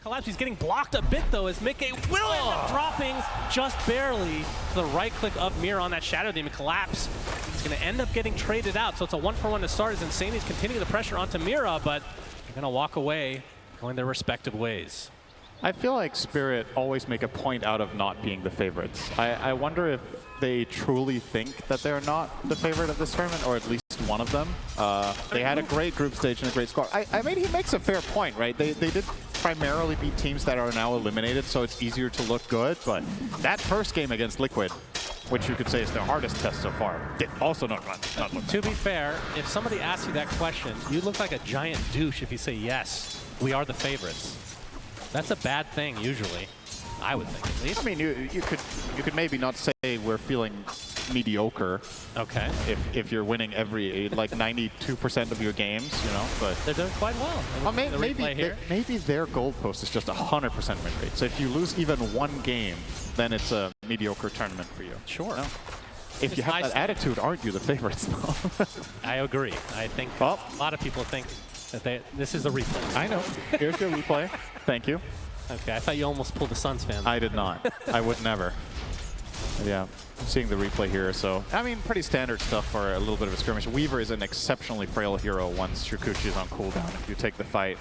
Collapse. He's getting blocked a bit though as Mickey will end up dropping just barely to the right click of Mira on that Shadow Demon. Collapse. He's going to end up getting traded out, so it's a 1-for-1 to start as Insanity's continuing the pressure onto Mira, but they're going to walk away, going their respective ways. I feel like Spirit always make a point out of not being the favorites. I wonder if they truly think that they're not the favorite of this tournament, or at least one of them. They had a great group stage and a great score. I mean, he makes a fair point, right? They did primarily beat teams that are now eliminated, so it's easier to look good, but that first game against Liquid, which you could say is their hardest test so far, did also not look To be fair, if somebody asks you that question, you look like a giant douche if you say, yes, we are the favorites. That's a bad thing, usually. I would think, at least. I mean, you could maybe not say we're feeling mediocre. Okay. If you're winning every, like 92% of your games, you know, but they're doing quite well. Well, maybe their goalpost is just 100% win rate. So if you lose even one game, then it's a mediocre tournament for you. Sure. No? If you have that attitude, aren't you the favorites, though? I agree. I think a lot of people think that this is a replay. I know. Here's your replay. Thank you. Okay, I thought you almost pulled the Suns fan. I did not. I would never. Yeah, seeing the replay here, so I mean, pretty standard stuff for a little bit of a skirmish. Weaver is an exceptionally frail hero once Shukuchi is on cooldown. If you take the fight,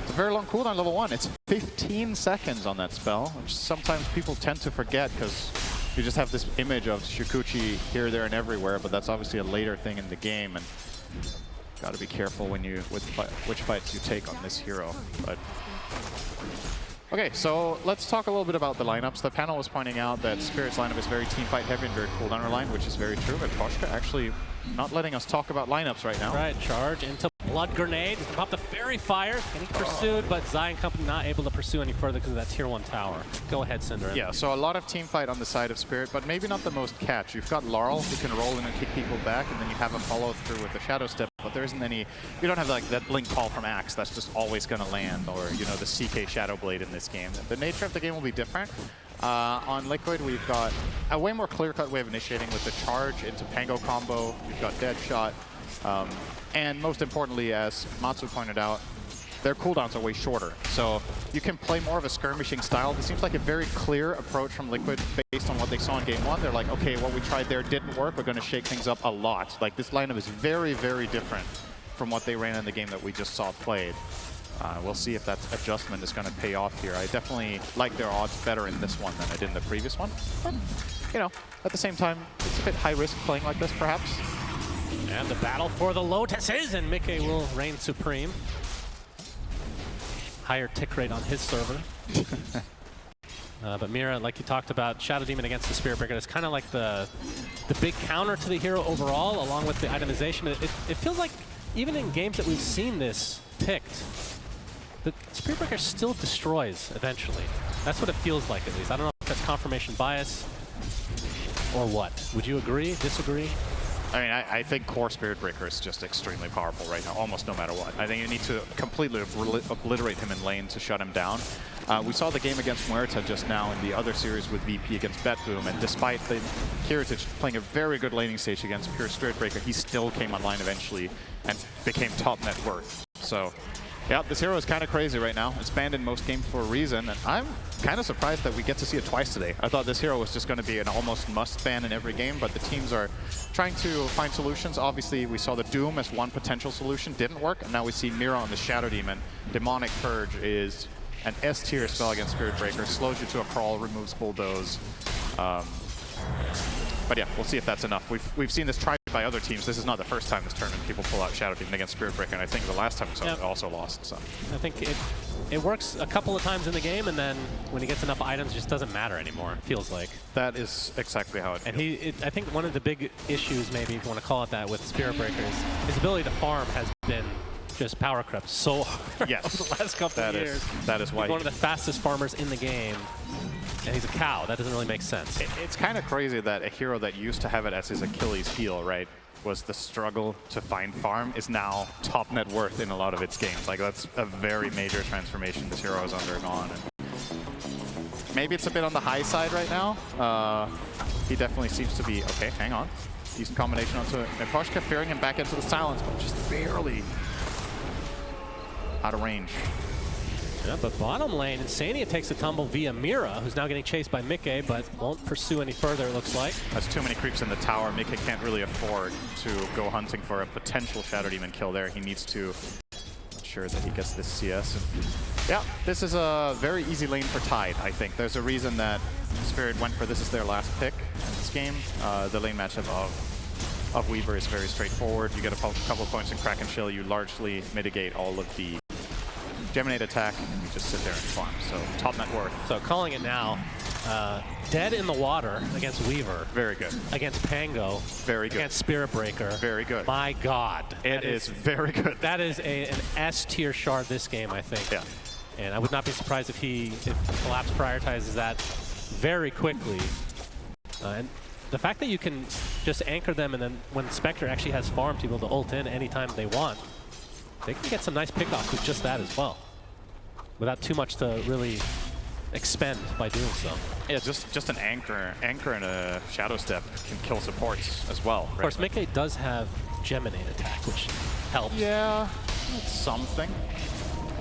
it's a very long cooldown level 1. It's 15 seconds on that spell, which sometimes people tend to forget because you just have this image of Shukuchi here, there, and everywhere. But that's obviously a later thing in the game, and got to be careful when you which fights you take on this hero. But okay, so let's talk a little bit about the lineups. The panel was pointing out that Spirit's lineup is very team fight heavy and very cooldown reliant, which is very true, but Poshka actually not letting us talk about lineups right now. Right, charge into Blood Grenade. He's pop the Fairy Fire, getting pursued, but Zion Company not able to pursue any further because of that tier 1 tower. Go ahead, Synderen. Yeah, so a lot of team fight on the side of Spirit, but maybe not the most catch. You've got Laurel who can roll in and kick people back, and then you have a follow through with the Shadow Step, but there isn't any, you don't have like that Blink Call from Axe that's just always going to land, or you know, the CK Shadow Blade in this game. The nature of the game will be different. On Liquid, we've got a way more clear-cut way of initiating with the charge into Pango combo. We've got Deadshot. And most importantly, as Matsu pointed out, their cooldowns are way shorter. So you can play more of a skirmishing style. This seems like a very clear approach from Liquid based on what they saw in game 1. They're like, okay, what we tried there didn't work. We're going to shake things up a lot. Like, this lineup is very, very different from what they ran in the game that we just saw played. We'll see if that adjustment is going to pay off here. I definitely like their odds better in this one than I did in the previous one. But, you know, at the same time, it's a bit high risk playing like this, perhaps. And the battle for the Lotuses, and Mickey will reign supreme. Higher tick rate on his server. But Mira, like you talked about, Shadow Demon against the Spirit Breaker is kind of like the big counter to the hero overall, along with the itemization. It feels like even in games that we've seen this picked, the Spirit Breaker still destroys eventually. That's what it feels like, at least. I don't know if that's confirmation bias or what. Would you agree, disagree? I mean, I think core Spirit Breaker is just extremely powerful right now, almost no matter what. I think you need to completely obliterate him in lane to shut him down. We saw the game against Muerta just now in the other series with VP against Betboom, and despite the Kiritich playing a very good laning stage against pure Spirit Breaker, he still came online eventually and became top net worth. So, yeah, this hero is kind of crazy right now. It's banned in most games for a reason, and I'm kind of surprised that we get to see it twice today. I thought this hero was just going to be an almost must ban in every game, but the teams are trying to find solutions. Obviously, we saw the Doom as one potential solution, didn't work, and now we see Mira on the Shadow Demon. Demonic Purge is an S-tier spell against Spirit Breaker, slows you to a crawl, removes Bulldoze. But yeah, we'll see if that's enough. We've seen this tried by other teams. This is not the first time this tournament people pull out Shadow Demon against Spirit Breaker, and I think the last time we saw it also lost. So I think it works a couple of times in the game, and then when he gets enough items, it just doesn't matter anymore, it feels like. That is exactly how it feels. And I think one of the big issues, maybe if you want to call it that, with Spirit Breaker is his ability to farm has been just power crept so hard over the last couple of years. That is why he's one of the fastest farmers in the game. And he's a cow. That doesn't really make sense. It's kind of crazy that a hero that used to have it as his Achilles heel, right, was the struggle to find farm, is now top net worth in a lot of its games. Like, that's a very major transformation this hero has undergone. And maybe it's a bit on the high side right now. He definitely seems to be, okay, hang on. Decent combination onto it. And Poshka fearing him back into the silence, but just barely out of range. Yeah, but bottom lane, Insania takes a tumble via Mira, who's now getting chased by Mickey, but won't pursue any further, it looks like. That's too many creeps in the tower. Mickey can't really afford to go hunting for a potential Shadow Demon kill there. He needs to ensure that he gets this CS. And yeah, this is a very easy lane for Tide, I think. There's a reason that Spirit went for this as their last pick in this game. The lane matchup of Weaver is very straightforward. You get a couple points in Crack and Chill, you largely mitigate all of the Geminate attack, and you just sit there and farm. So top net worth. So calling it now, Dead in the Water against Weaver. Very good. Against Pango. Very good. Against Spirit Breaker. Very good. My God. It is very good. That is an S tier shard this game, I think. Yeah. And I would not be surprised if Collapse prioritizes that very quickly. And the fact that you can just anchor them, and then when Spectre actually has farm to be able to ult in anytime they want, they can get some nice pickoffs with just that as well, without too much to really expend by doing so. Yeah, just an anchor and a Shadow Step can kill supports as well. Of course, Mickey does have Geminate attack, which helps. Yeah, that's something.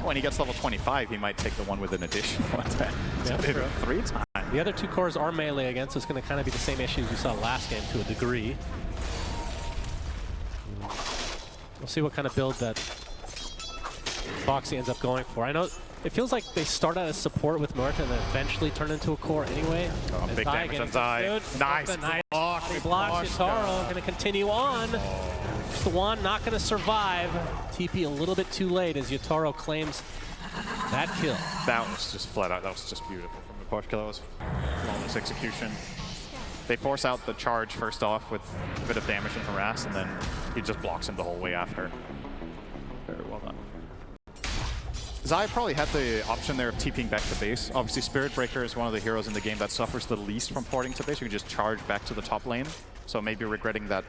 When he gets level 25, he might take the one with an additional attack. Yeah, true. 3 times. The other two cores are melee against, so it's going to kind of be the same issues we saw last game to a degree. We'll see what kind of build that Foxy ends up going for. I know it feels like they start out as support with Muerta and then eventually turn into a core anyway. Oh, big damage on Zai. Nice block. He blocks Yatoro, going to continue on. Swan not going to survive. TP a little bit too late as Yatoro claims that kill. That was just flat out. That was just beautiful from the Poshka. That was flawless execution. They force out the charge first off with a bit of damage and harass, and then he just blocks him the whole way after. Very well done. Zai probably had the option there of TPing back to base. Obviously, Spirit Breaker is one of the heroes in the game that suffers the least from porting to base. You can just charge back to the top lane. So maybe regretting that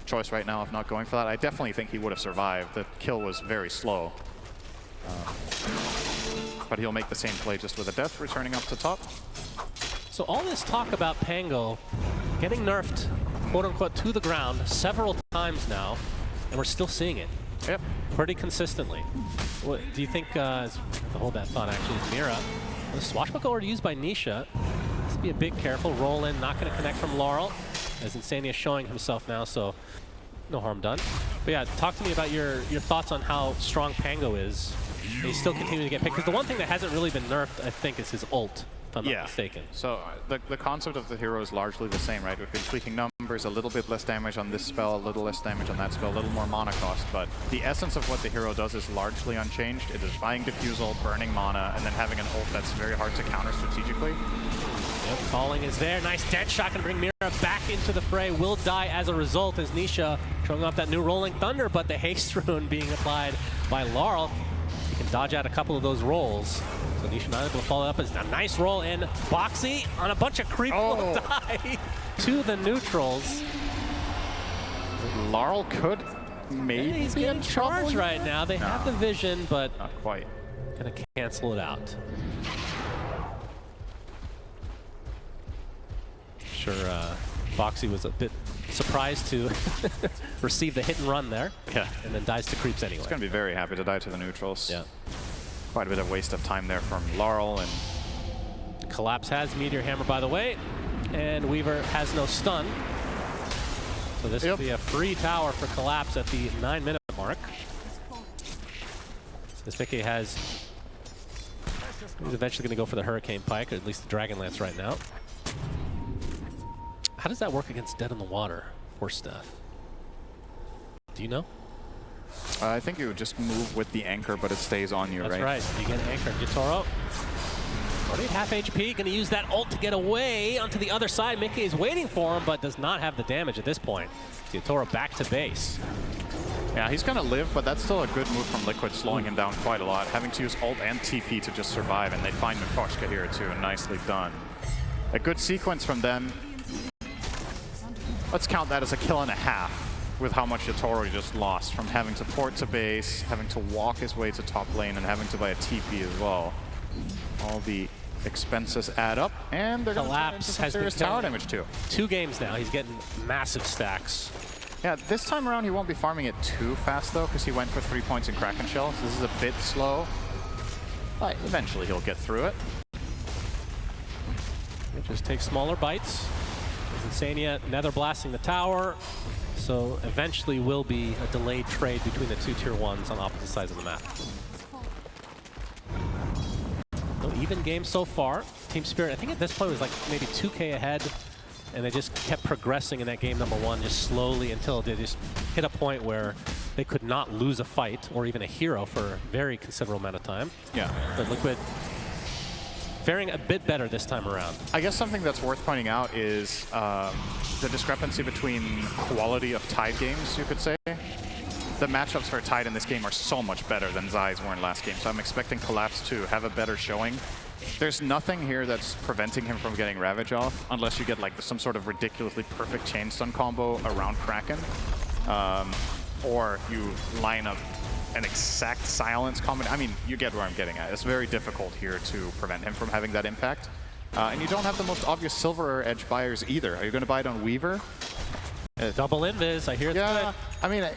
choice right now of not going for that. I definitely think he would have survived. The kill was very slow. But he'll make the same play just with a death, returning up to top. So all this talk about Pango getting nerfed, quote-unquote, to the ground several times now, and we're still seeing it. Yep. Pretty consistently. What do you think, to hold that thought actually, is Mira? The swashbuckle already used by Nisha. Let's be a bit careful. Roll in, not going to connect from Laurel, as Insania is showing himself now, so no harm done. But yeah, talk to me about your thoughts on how strong Pango is. He's still continuing to get picked, because the one thing that hasn't really been nerfed, I think, is his ult, if I'm not mistaken. So the concept of the hero is largely the same, right? We've been tweaking numbers, a little bit less damage on this spell, a little less damage on that spell, a little more mana cost, but the essence of what the hero does is largely unchanged. It is buying Diffusal, burning mana, and then having an ult that's very hard to counter strategically. Yep, calling is there. Nice dead shot, can bring Mira back into the fray. Will die as a result as Nisha showing off that new Rolling Thunder, but the haste rune being applied by Laurel. He can dodge out a couple of those rolls. So Nisha not able to follow up. It's a nice roll in. Boxy on a bunch of creep will die to the neutrals. Laurel could maybe he's being charged right now. They have the vision, but not quite. Gonna cancel it out. Sure, Foxy was a bit surprised to receive the hit and run there. Yeah. And then dies to creeps anyway. He's going to be very happy to die to the neutrals. Yeah. Quite a bit of waste of time there from Laurel. And Collapse has Meteor Hammer, by the way, and Weaver has no stun. So this will be a free tower for Collapse at the 9-minute mark. This Mickey he's eventually going to go for the Hurricane Pike, or at least the Dragon Lance right now. How does that work against Dead in the Water for Steph? Do you know? I think you would just move with the anchor, but it stays on you, That's right. You get anchored. Yatoro, already at half HP, going to use that ult to get away onto the other side. Mickey is waiting for him, but does not have the damage at this point. Yatoro back to base. Yeah, he's going to live, but that's still a good move from Liquid, slowing him down quite a lot. Having to use ult and TP to just survive, and they find Mikoshka here too, nicely done. A good sequence from them. Let's count that as a kill and a half with how much Yatoro just lost from having to port to base, having to walk his way to top lane, and having to buy a TP as well. All the expenses add up, and they're going to turn into some serious tower damage too. 2 games now, he's getting massive stacks. Yeah, this time around he won't be farming it too fast though, because he went for 3 points in Kraken Shell, so this is a bit slow. But eventually he'll get through it. It just takes smaller bites. Insania nether blasting the tower. So eventually will be a delayed trade between the two tier 1s on opposite sides of the map. No even game so far. Team Spirit, I think at this point was like maybe 2K ahead, and they just kept progressing in that game number 1 just slowly until they just hit a point where they could not lose a fight or even a hero for a very considerable amount of time. Yeah. But Liquid faring a bit better this time around. I guess something that's worth pointing out is the discrepancy between quality of Tide games, you could say. The matchups for Tide in this game are so much better than Zai's were in last game, so I'm expecting Collapse to have a better showing. There's nothing here that's preventing him from getting Ravage off, unless you get like some sort of ridiculously perfect chain stun combo around Kraken, or you line up an exact silence combination. I mean, you get where I'm getting at. It's very difficult here to prevent him from having that impact. And you don't have the most obvious Silver Edge buyers either. Are you going to buy it on Weaver? Double invis, I hear it's good. I mean,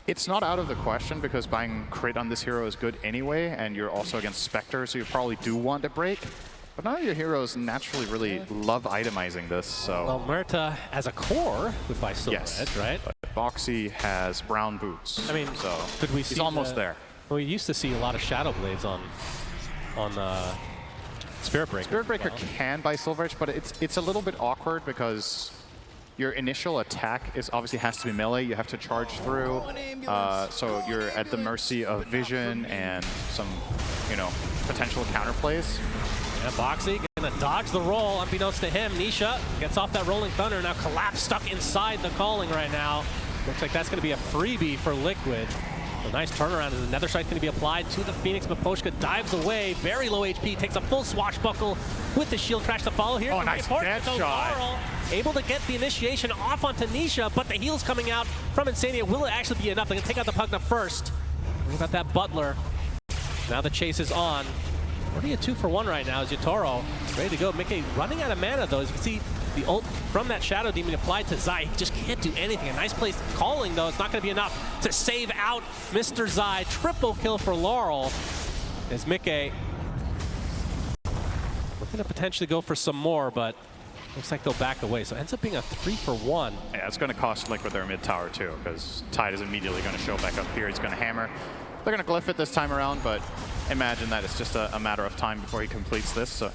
it's not out of the question because buying crit on this hero is good anyway, and you're also against Spectre, so you probably do want a break. But none of your heroes naturally really love itemizing this, so... Well, Murta, as a core, would buy Silver Yes. Edge, right? But Boxy has brown boots. I mean, so could we see he's almost there. Well, we used to see a lot of Shadow Blades on Spirit Breaker. Spirit Breaker can buy Silver Edge, but it's a little bit awkward because your initial attack obviously has to be melee. You have to charge through, so you're at the mercy of vision and some, potential counterplays. Yeah, Boxy gonna dodge the roll, unbeknownst to him. Nisha gets off that Rolling Thunder, now Collapse stuck inside the Calling right now. Looks like that's gonna be a freebie for Liquid. A nice turnaround, and the Nether Strike's gonna be applied to the Phoenix. Miposhka dives away, very low HP, takes a full swashbuckle with the shield crash to follow here. Oh, nice dead shot. Laurel able to get the initiation off onto Nisha, but the heal's coming out from Insania. Will it actually be enough? They're gonna take out the Pugna first. We've got that Butler. Now the chase is on. Already a 2-for-1 right now is Yatoro ready to go. Mickey running out of mana though. As you can see, the ult from that Shadow Demon applied to Zai. He just can't do anything. A nice place calling though. It's not going to be enough to save out Mr. Zai. Triple kill for Laurel as Mickey looking to potentially go for some more, but looks like they'll back away. So it ends up being a 3-for-1. Yeah, it's going to cost Liquid their mid tower too, because Tide is immediately going to show back up here. He's going to hammer. They're going to glyph it this time around, but imagine that it's just a matter of time before he completes this. So,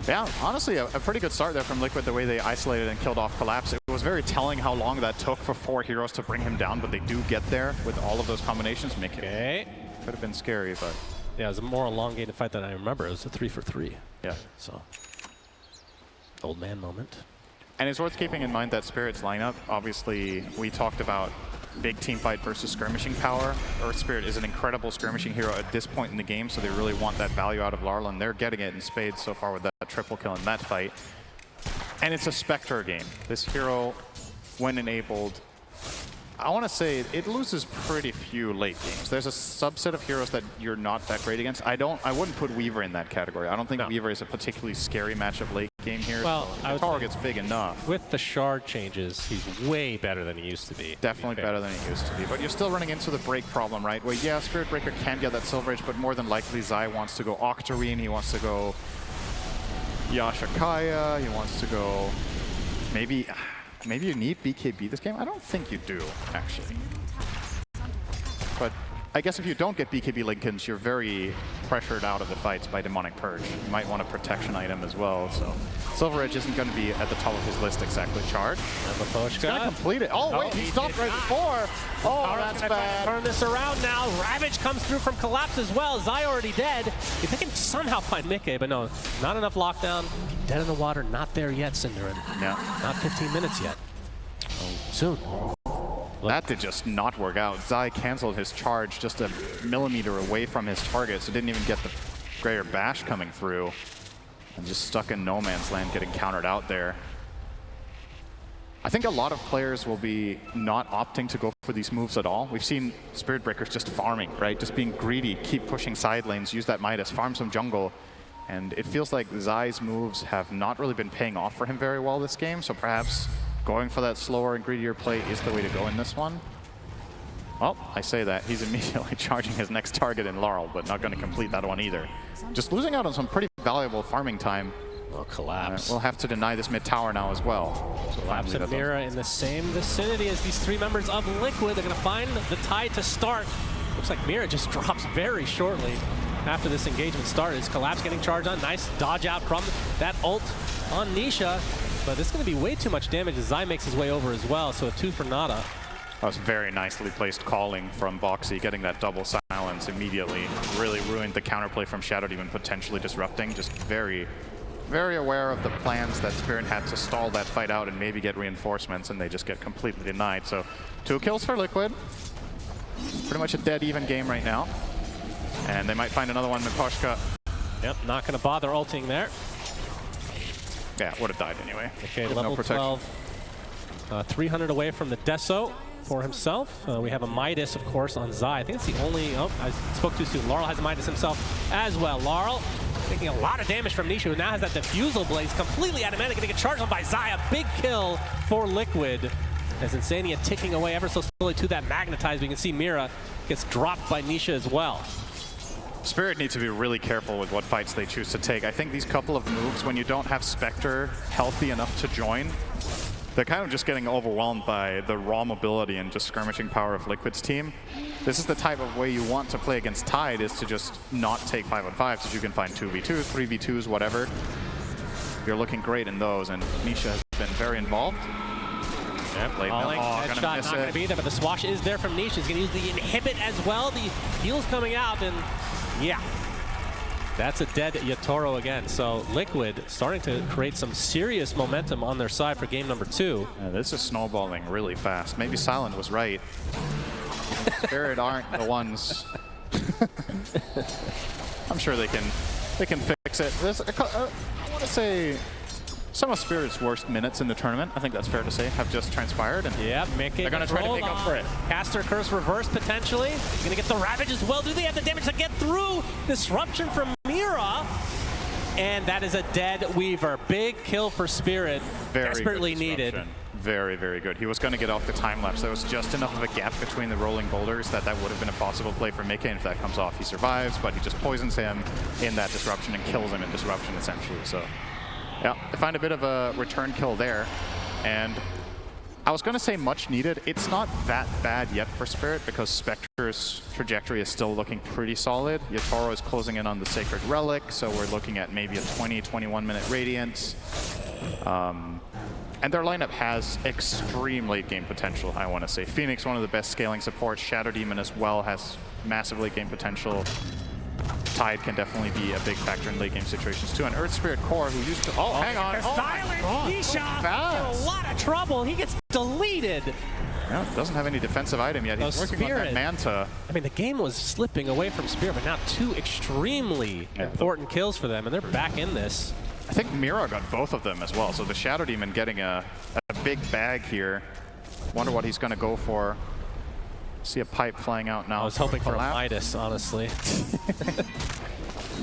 yeah, honestly, a pretty good start there from Liquid, the way they isolated and killed off Collapse. It was very telling how long that took for 4 heroes to bring him down, but they do get there with all of those combinations. Okay. Could have been scary, but... Yeah, it was a more elongated fight than I remember. It was a 3-for-3. Yeah. So, old man moment. And it's worth keeping in mind that Spirit's lineup, obviously, we talked about big team fight versus skirmishing power. Earth Spirit is an incredible skirmishing hero at this point in the game, so they really want that value out of Laurel, and they're getting it in spades so far with that triple kill in that fight. And it's a Spectre game. This hero, when enabled, I want to say it loses pretty few late games. There's a subset of heroes that you're not that great against. I wouldn't put Weaver in that category. I don't think Weaver is a particularly scary matchup late game here. Well, so the tower gets big enough. With the shard changes, he's way better than he used to be. Definitely better than he used to be. But you're still running into the break problem, right? Where, yeah, Spirit Breaker can get that Silver Edge, but more than likely Zai wants to go Octarine, he wants to go Yashakaya, he wants to go maybe you need BKB this game? I don't think you do, actually. But I guess if you don't get BKB Lincolns, you're very pressured out of the fights by Demonic Purge. You might want a protection item as well, so Silver Edge isn't going to be at the top of his list exactly. Charge. He's going to complete it. Oh, wait, he stopped right before. Oh, that's bad. Turn this around now. Ravage comes through from Collapse as well. Zai already dead. If they can somehow find Mickey, but no, not enough lockdown. Dead in the water, not there yet, Cinderin. Yeah. Not 15 minutes yet. Soon. That did just not work out. Zai canceled his charge just a millimeter away from his target, so didn't even get the Greyer Bash coming through. And just stuck in no man's land, getting countered out there. I think a lot of players will be not opting to go for these moves at all. We've seen Spirit Breakers just farming, right? Just being greedy, keep pushing side lanes, use that Midas, farm some jungle. And it feels like Zai's moves have not really been paying off for him very well this game, so perhaps going for that slower and greedier play is the way to go in this one. Well, I say that. He's immediately charging his next target in Laurel, but not going to complete that one either. Just losing out on some pretty valuable farming time. Oh, Collapse. We'll have to deny this mid tower now as well. So Collapse and Mira in the same vicinity as these three members of Liquid. They're going to find the tide to start. Looks like Mira just drops very shortly after this engagement started. Is Collapse getting charged on? Nice dodge out from that ult on Nisha. But this is going to be way too much damage as Zai makes his way over as well. So a 2 for nada. That was very nicely placed calling from Boxy, getting that double silence immediately. Really ruined the counterplay from Shadow Demon, potentially disrupting. Just very, very aware of the plans that Spirit had to stall that fight out and maybe get reinforcements, and they just get completely denied. So 2 kills for Liquid. Pretty much a dead even game right now. And they might find another one, Miposhka. Yep, not going to bother ulting there. Yeah, would have died anyway. Okay, With level no protection. 12. 300 away from the Deso for himself. We have a Midas, of course, on Zai. I think it's the only... Oh, I spoke too soon. Laurel has a Midas himself as well. Laurel taking a lot of damage from Nisha, who now has that Diffusal Blaze completely automatic, going to get charged on by Zai. A big kill for Liquid. As Insania ticking away ever so slowly to that Magnetize. We can see Mira gets dropped by Nisha as well. Spirit need to be really careful with what fights they choose to take. I think these couple of moves, when you don't have Spectre healthy enough to join, they're kind of just getting overwhelmed by the raw mobility and just skirmishing power of Liquid's team. This is the type of way you want to play against Tide, is to just not take 5-on-5s, so you can find 2v2s, 3v2s, whatever. You're looking great in those, and Nisha has been very involved. Yep, headshot not going to be there, but the swash is there from Nisha. He's going to use the inhibit as well. The heal's coming out, and yeah. That's a dead Yatoro again. So Liquid starting to create some serious momentum on their side for game number 2. Yeah, this is snowballing really fast. Maybe Silent was right. Spirit aren't the ones. I'm sure they can fix it. I want to say some of Spirit's worst minutes in the tournament, I think that's fair to say, have just transpired. And yep, they're going to try to make up for it. Caster Curse reverse potentially. He's going to get the Ravage as well. Do they have the damage to get through? Disruption from Mira. And that is a dead Weaver. Big kill for Spirit. Very desperately needed. Very, very good. He was going to get off the time lapse. There was just enough of a gap between the rolling boulders that would have been a possible play for Mickey. And if that comes off, he survives, but he just poisons him in that disruption and kills him in disruption, essentially. So yeah, I find a bit of a return kill there. And I was going to say much needed. It's not that bad yet for Spirit because Spectre's trajectory is still looking pretty solid. Yatoro is closing in on the Sacred Relic, so we're looking at maybe a 20-21 minute Radiance. And their lineup has extreme late game potential, I want to say. Phoenix, one of the best scaling supports. Shadow Demon as well has massive late game potential. Tide can definitely be a big factor in late game situations too. And Earth Spirit Core, who used to... Oh, hang on. Nisha in a lot of trouble. He gets deleted. Yeah, doesn't have any defensive item yet. He's working on that Manta. I mean, the game was slipping away from Spirit, but now 2 extremely important kills for them, and they're back in this. I think Mira got both of them as well. So the Shadow Demon getting a big bag here. Wonder what he's going to go for. See a pipe flying out now. I was hoping for a Midas, honestly.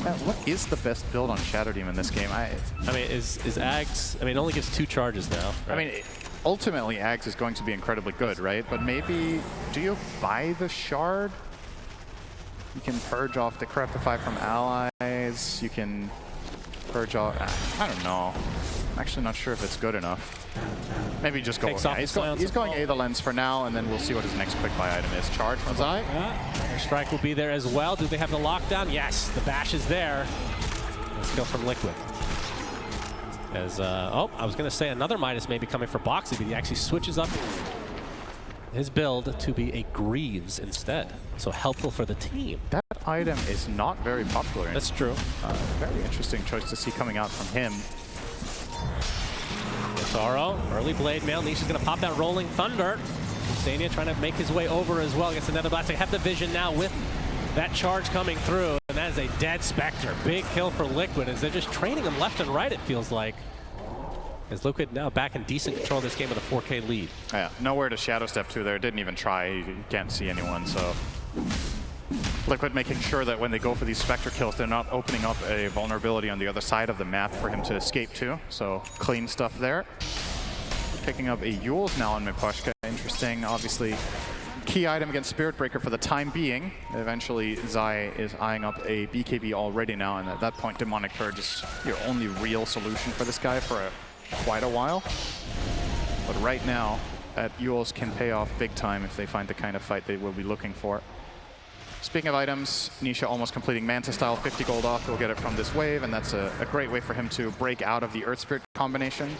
What is the best build on Shadow Demon this game? I mean, is Ags... I mean, it only gives 2 charges now. Right? I mean, ultimately, Ags is going to be incredibly good, right? But maybe... Do you buy the Shard? You can purge off Decrepify from allies. You can purge off... I don't know. I'm actually not sure if it's good enough. Maybe just go... Yeah, he's going Aether Lens for now, and then we'll see what his next quick buy item is. Charge from Zai. Their strike will be there as well. Do they have the lockdown? Yes, the bash is there. Let's go from Liquid. As, oh, I was going to say another Midas may be coming for Boxy, but he actually switches up his build to be a Greaves instead. So helpful for the team. That item is not very popular. That's true. Very interesting choice to see coming out from him. Yatoro, early Blade Mail. Nisha's going to pop that Rolling Thunder. Insania trying to make his way over as well. Gets another blast. They have the vision now with that charge coming through. And that is a dead Spectre. Big kill for Liquid as they're just training him left and right, it feels like. As Liquid now back in decent control of this game with a 4K lead. Yeah, nowhere to Shadow Step to there. Didn't even try. You can't see anyone, so... Liquid making sure that when they go for these Spectre kills, they're not opening up a vulnerability on the other side of the map for him to escape to. So clean stuff there. Picking up a Eul's now on Miposhka. Interesting. Obviously, key item against Spirit Breaker for the time being. Eventually, Zai is eyeing up a BKB already now, and at that point, Demonic Purge is your only real solution for this guy for quite a while. But right now, that Euls can pay off big time if they find the kind of fight they will be looking for. Speaking of items, Nisha almost completing Manta style, 50 gold off. He'll get it from this wave, and that's a great way for him to break out of the Earth Spirit combination.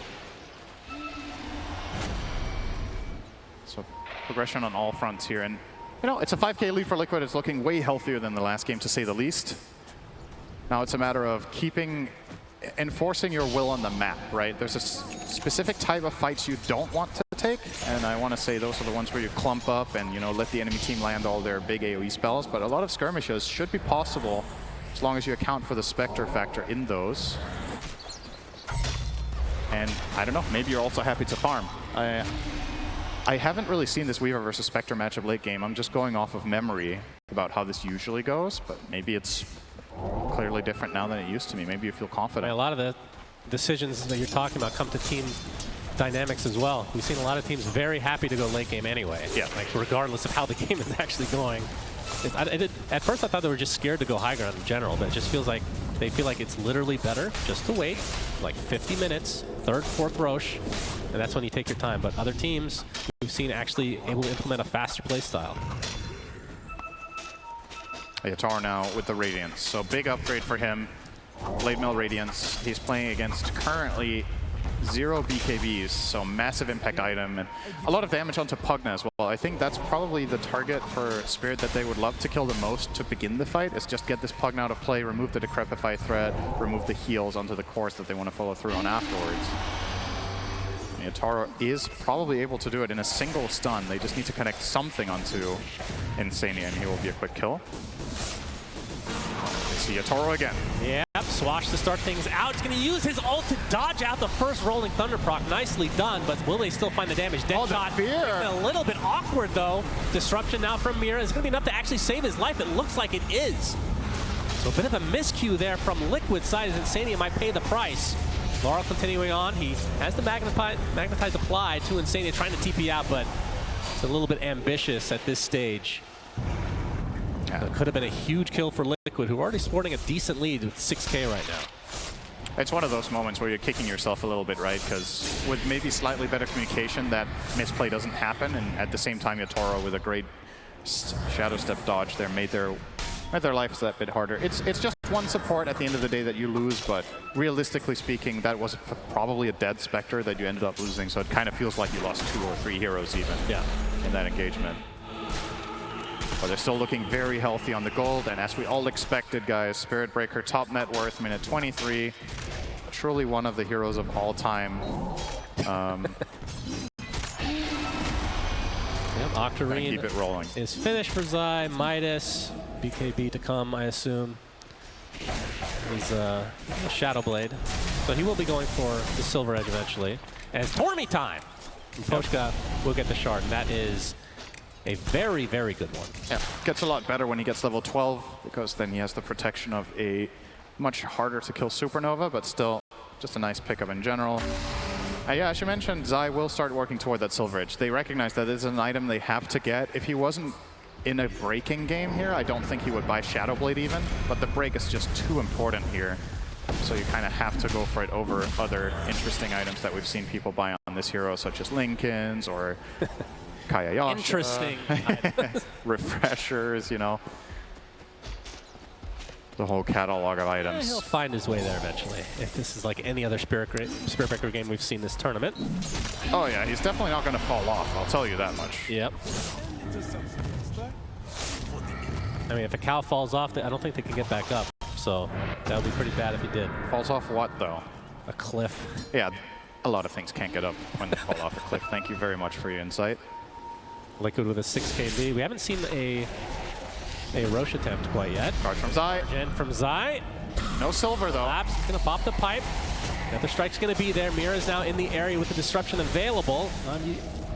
So progression on all fronts here, and you know, it's a 5k lead for Liquid. It's looking way healthier than the last game, to say the least. Now it's a matter of enforcing your will on the map, right? There's a specific type of fights you don't want to take, and I want to say those are the ones where you clump up and, you know, let the enemy team land all their big AoE spells, but a lot of skirmishes should be possible as long as you account for the Spectre factor in those. And I don't know, maybe you're also happy to farm. I haven't really seen this Weaver versus Spectre matchup late game. I'm just going off of memory about how this usually goes, but maybe it's clearly different now than it used to be. Maybe you feel confident. A lot of the decisions that you're talking about come to team dynamics as well. We've seen a lot of teams very happy to go late game anyway. Yeah. Like, regardless of how the game is actually going. At first I thought they were just scared to go high ground in general, but it just feels like they feel like it's literally better just to wait like 50 minutes, third, fourth Roche, and that's when you take your time. But other teams we've seen actually able to implement a faster play style. Yatoro now with the Radiance, so big upgrade for him. Blade Mail Radiance. He's playing against currently 0 BKBs, so massive impact item, and a lot of damage onto Pugna as well. I think that's probably the target for Spirit that they would love to kill the most to begin the fight, is just get this Pugna out of play, remove the Decrepify threat, remove the heals onto the course that they want to follow through on afterwards. Yatoro is probably able to do it in a single stun. They just need to connect something onto Insania, and he will be a quick kill. See Yatoro again. Yep, Swash to start things out. He's going to use his ult to dodge out the first Rolling Thunder proc. Nicely done, but will they still find the damage? Deadshot. A little bit awkward, though. Disruption now from Mira is going to be enough to actually save his life. It looks like it is. So a bit of a miscue there from Liquid side, as Insania might pay the price. Laurel continuing on. He has the Magnetize applied to Insania, trying to TP out, but it's a little bit ambitious at this stage. It could have been a huge kill for Liquid, who are already sporting a decent lead with 6k right now. It's one of those moments where you're kicking yourself a little bit, right? Because with maybe slightly better communication, that misplay doesn't happen, and at the same time, Yatoro with a great Shadow Step dodge there made their lives that bit harder. It's just one support at the end of the day that you lose, but realistically speaking, that was probably a dead Spectre that you ended up losing, so it kind of feels like you lost 2 or 3 heroes even in that engagement. But they're still looking very healthy on the gold, and as we all expected, guys, Spirit Breaker top net worth, minute 23. Truly one of the heroes of all time. Octarine keep it rolling. Is finished for Zai. Midas, BKB to come, I assume, is Shadow Blade. So he will be going for the Silver Edge eventually. And it's Tormy time! And Poshka will get the shard, and that is a very, very good one. Yeah, gets a lot better when he gets level 12, because then he has the protection of a much harder to kill Supernova, but still just a nice pickup in general. Yeah, I should mention, Zai will start working toward that Silver Edge. They recognize that it's an item they have to get. If he wasn't in a breaking game here, I don't think he would buy Shadow Blade even, but the break is just too important here. So you kind of have to go for it over other interesting items that we've seen people buy on this hero, such as Linken's or Kayayasha. Interesting. Refreshers, you know. The whole catalog of items. He'll find his way there eventually, if this is like any other Spirit Breaker game we've seen this tournament. Oh yeah, he's definitely not going to fall off, I'll tell you that much. Yep. I mean, if a cow falls off, I don't think they can get back up. So that would be pretty bad if he did. Falls off what, though? A cliff. Yeah, a lot of things can't get up when they fall off a cliff. Thank you very much for your insight. Liquid with a 6k lead. We haven't seen a Roche attempt quite yet. Charge from Zai. And from Zai. No silver, though. Lap's going to pop the pipe. Another strike's going to be there. Mira's now in the area with the disruption available. Not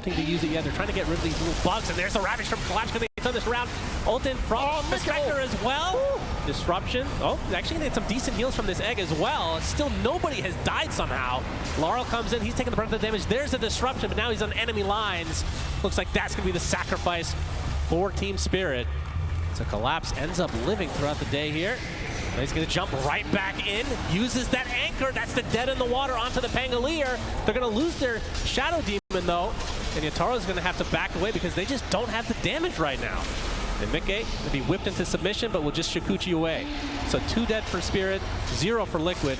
to use it yet. They're trying to get rid of these little bugs, and there's the Ravage from Collapse. Can they turn this around? Ult in from the Spectre as well. Woo. Disruption. Oh, actually they had some decent heals from this egg as well. Still nobody has died somehow. Laurel comes in. He's taking the brunt of the damage. There's a disruption, but now he's on enemy lines. Looks like that's going to be the sacrifice for Team Spirit. So Collapse ends up living throughout the day here. And he's going to jump right back in, uses that anchor. That's the dead in the water onto the Pangolier. They're going to lose their Shadow Demon, though. And Yataro's going to have to back away because they just don't have the damage right now. And Mickey to be whipped into submission, but will just Shukuchi away. So 2 dead for Spirit, 0 for Liquid.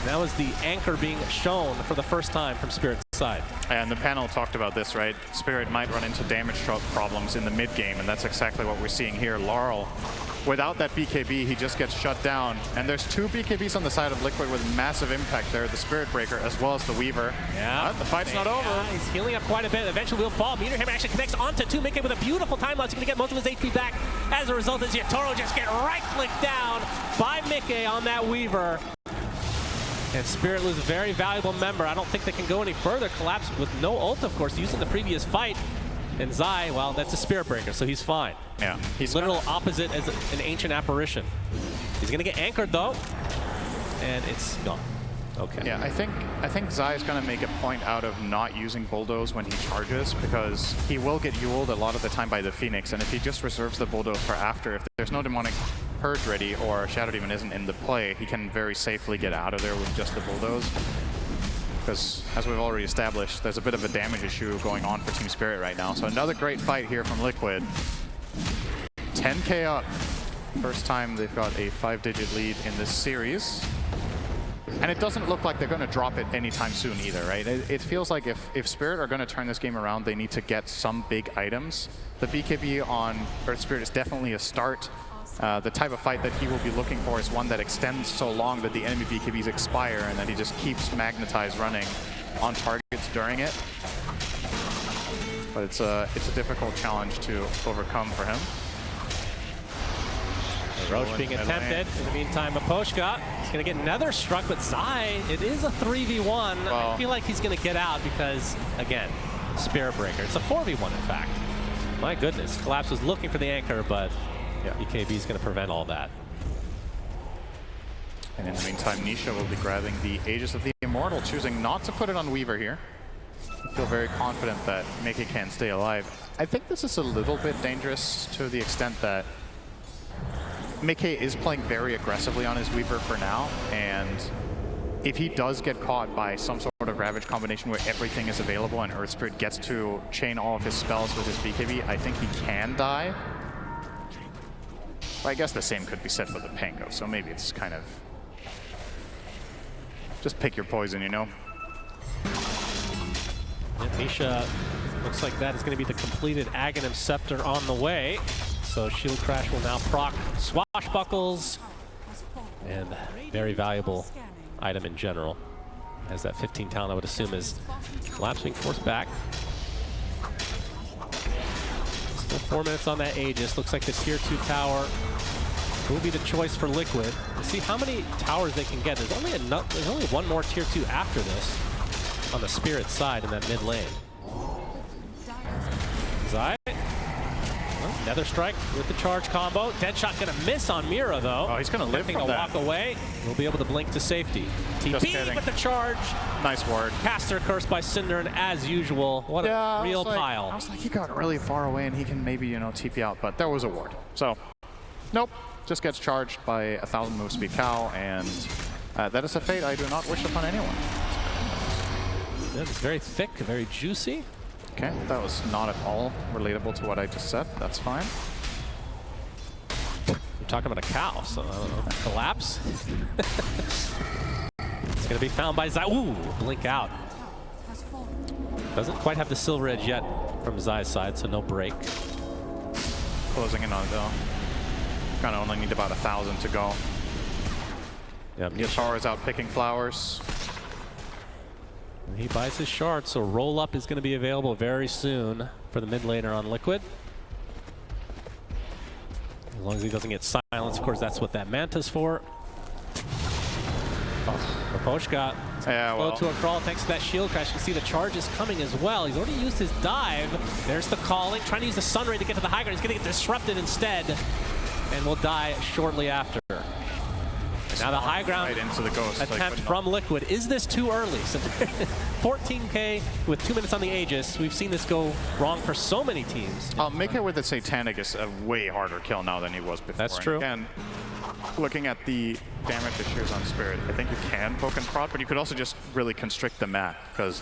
And that was the anchor being shown for the first time from Spirit's side. And the panel talked about this, right? Spirit might run into damage problems in the mid game, and that's exactly what we're seeing here. Laurel, without that BKB, he just gets shut down. And there's 2 BKBs on the side of Liquid with massive impact there, the Spirit Breaker as well as the Weaver. Yeah. But the fight's not over. Yeah, he's healing up quite a bit. Eventually will fall. Meteor Hammer actually connects onto 2. Mickey with a beautiful time lapse. He's going to get most of his HP back. As a result, as Yatoro just get right-clicked down by Mickey on that Weaver. And Spirit loses a very valuable member. I don't think they can go any further. Collapse with no ult, of course, using the previous fight. And Zai, well, that's a Spirit Breaker, so he's fine. Yeah. He's literal opposite as an ancient apparition. He's going to get anchored, though. And it's gone. Okay. Yeah, I think Zai is going to make a point out of not using Bulldoze when he charges, because he will get Yuled a lot of the time by the Phoenix, and if he just reserves the Bulldoze for after, if there's no Demonic Purge ready or Shadow Demon isn't in the play, he can very safely get out of there with just the Bulldoze. Because, as we've already established, there's a bit of a damage issue going on for Team Spirit right now. So another great fight here from Liquid. 10k up. First time they've got a 5-digit lead in this series. And it doesn't look like they're going to drop it anytime soon either, right? It feels like if Spirit are going to turn this game around, they need to get some big items. The BKB on Earth Spirit is definitely a start. The type of fight that he will be looking for is one that extends so long that the enemy BKBs expire and that he just keeps Magnetize running on targets during it. But it's a difficult challenge to overcome for him. Roche being attempted. In the meantime, Miposhka is going to get another struck, but Zai, it is a 3v1. Well, I feel like he's going to get out because, again, Spirit Breaker. It's a 4v1, in fact. My goodness. Collapse was looking for the anchor, but yeah, BKB is going to prevent all that. And in the meantime, Nisha will be grabbing the Aegis of the Immortal, choosing not to put it on Weaver here. I feel very confident that Mickey can stay alive. I think this is a little bit dangerous to the extent that Mickey is playing very aggressively on his Weaver for now, and if he does get caught by some sort of Ravage combination where everything is available and Earth Spirit gets to chain all of his spells with his BKB, I think he can die. Well, I guess the same could be said for the Pango, so maybe it's kind of just pick your poison, you know? And Misha looks like that is going to be the completed Aghanim Scepter on the way. So Shield Crash will now proc Swashbuckles, and very valuable item in general. As that 15 talent, I would assume, is Collapse being forced back. Still 4 minutes on that Aegis. Looks like the tier 2 tower will be the choice for Liquid. Let's see how many towers they can get. There's only one more tier 2 after this on the Spirit side in that mid lane. Zai. Nether Strike with the charge combo. Deadshot gonna miss on Mira though. Oh, he's gonna live from that. Walk away. We'll be able to blink to safety. TP with the charge. Nice ward. Caster Curse by Cinder, and as usual, what a real pile. I was like, he got really far away and he can maybe, you know, TP out, but there was a ward. So, nope. Just gets charged by 1,000 move speed cow, and that is a fate I do not wish upon anyone. Yeah, it's very thick, very juicy. Okay, that was not at all relatable to what I just said. That's fine. You're talking about a cow, so I don't know. Collapse. It's going to be found by Zai. Ooh, blink out. Doesn't quite have the silver edge yet from Zai's side, so no break. Closing in on it though. Kind of only need about 1,000 to go. Yep. Yatoro is out picking flowers. He buys his shard, so roll up is going to be available very soon for the mid laner on Liquid. As long as he doesn't get silenced, of course, that's what that Manta's for. Miposhka, slow to a crawl thanks to that shield crash. You can see the charge is coming as well. He's already used his dive. There's the calling, trying to use the Sunray to get to the high ground. He's going to get disrupted instead, and will die shortly after. Now the high ground right into the ghost attempt from Liquid. Is this too early? So 14K with 2 minutes on the Aegis. We've seen this go wrong for so many teams. Make it with the Satanic is a way harder kill now than he was before. That's true. And looking at the damage it shares on Spirit, I think you can poke and prod, but you could also just really constrict the map, because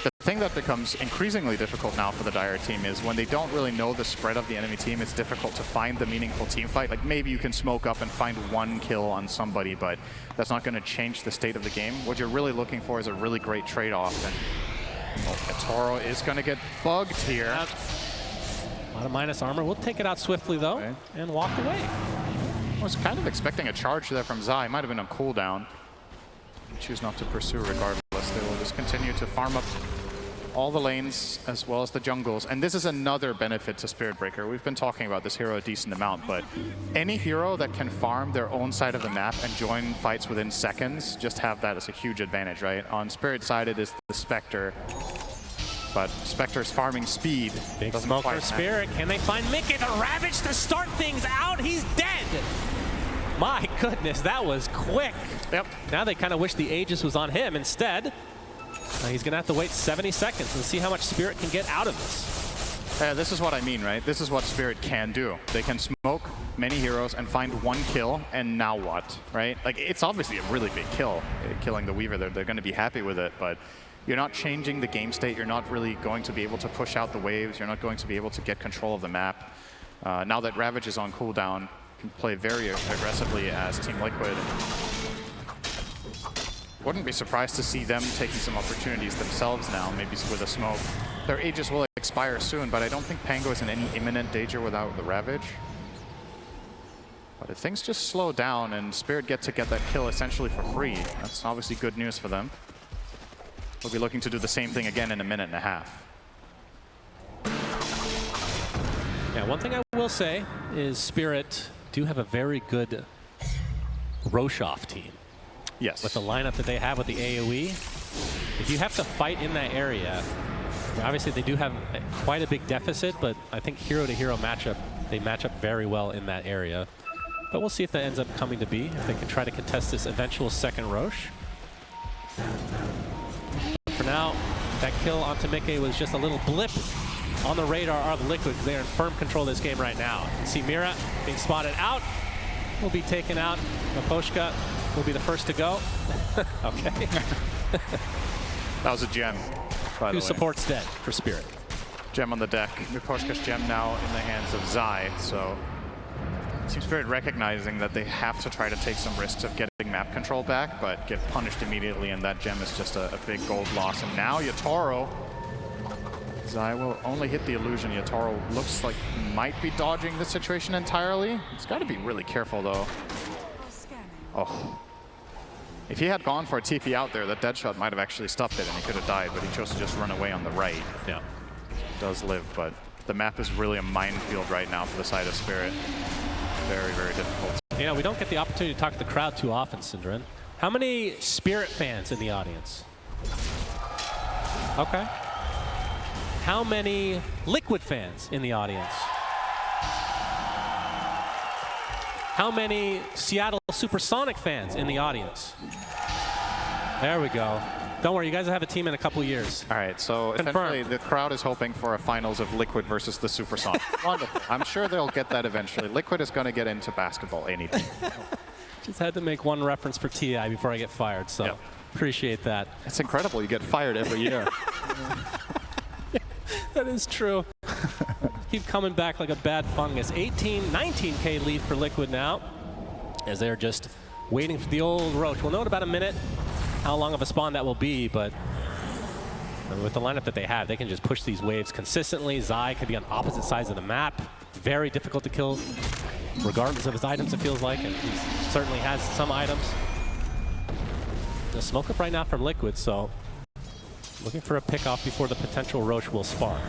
the thing that becomes increasingly difficult now for the Dire team is when they don't really know the spread of the enemy team, it's difficult to find the meaningful team fight. Like maybe you can smoke up and find one kill on somebody, but that's not going to change the state of the game. What you're really looking for is a really great trade-off, and Toro is going to get bugged here. A lot of minus armor. We'll take it out swiftly though, Okay. and walk away. I was kind of expecting a charge there from Zai. Might have been on cooldown. Choose not to pursue regardless. They will just continue to farm up all the lanes as well as the jungles. And this is another benefit to Spirit Breaker. We've been talking about this hero a decent amount, but any hero that can farm their own side of the map and join fights within seconds just have that as a huge advantage, right? On Spirit side, it is the Spectre. But Spectre's farming speed. Big doesn't smoke quite for Spirit. Can they find Mickey the Ravage to start things out? He's dead! My goodness, that was quick. Yep. Now they kind of wish the Aegis was on him. Instead, he's going to have to wait 70 seconds and see how much Spirit can get out of this. This is what I mean, right? This is what Spirit can do. They can smoke many heroes and find one kill, and now what, right? Like, it's obviously a really big kill, killing the Weaver. They're going to be happy with it, but you're not changing the game state. You're not really going to be able to push out the waves. You're not going to be able to get control of the map. Now that Ravage is on cooldown, can play very aggressively as Team Liquid. Wouldn't be surprised to see them taking some opportunities themselves now, maybe with a smoke. Their Aegis will expire soon, but I don't think Pango is in any imminent danger without the Ravage. But if things just slow down and Spirit get that kill essentially for free, that's obviously good news for them. We'll be looking to do the same thing again in a minute and a half. Yeah, one thing I will say is Spirit do have a very good Roshoff team. Yes. With the lineup that they have with the AoE. If you have to fight in that area, obviously they do have quite a big deficit, but I think hero-to-hero matchup, they match up very well in that area. But we'll see if that ends up coming to be, if they can try to contest this eventual second Roche. But for now, that kill onto Mickey was just a little blip on the radar of Liquid, because they're in firm control of this game right now. You can see Mira being spotted out, will be taken out. Miposhka will be the first to go. Okay. That was a gem, by the way. Who supports dead for Spirit? Gem on the deck. Miposhka's gem now in the hands of Zai, so Team Spirit recognizing that they have to try to take some risks of getting map control back, but get punished immediately, and that gem is just a big gold loss. And now Yatoro. Zai will only hit the illusion. Yatoro looks like he might be dodging the situation entirely. He's got to be really careful, though. Oh. If he had gone for a TP out there, that dead shot might have actually stopped it, and he could have died, but he chose to just run away on the right. Yeah. Does live, but the map is really a minefield right now for the side of Spirit. Very, very difficult. You know, we don't get the opportunity to talk to the crowd too often, Synderen. How many Spirit fans in the audience? Okay. How many Liquid fans in the audience? How many Seattle Supersonic fans in the audience? There we go. Don't worry, you guys will have a team in a couple years. All right, so essentially the crowd is hoping for a finals of Liquid versus the Supersonic. Wonderful. I'm sure they'll get that eventually. Liquid is going to get into basketball anything. Just had to make one reference for TI before I get fired, so Yep. Appreciate that. It's incredible. You get fired every year. That is true. Keep coming back like a bad fungus. 19K lead for Liquid now, as they're just waiting for the old Roach. We'll know in about a minute how long of a spawn that will be, but with the lineup that they have, they can just push these waves consistently. Zai could be on opposite sides of the map. Very difficult to kill, regardless of his items, it feels like, and he certainly has some items. The smoke up right now from Liquid, so looking for a pick-off before the potential Roche will spawn.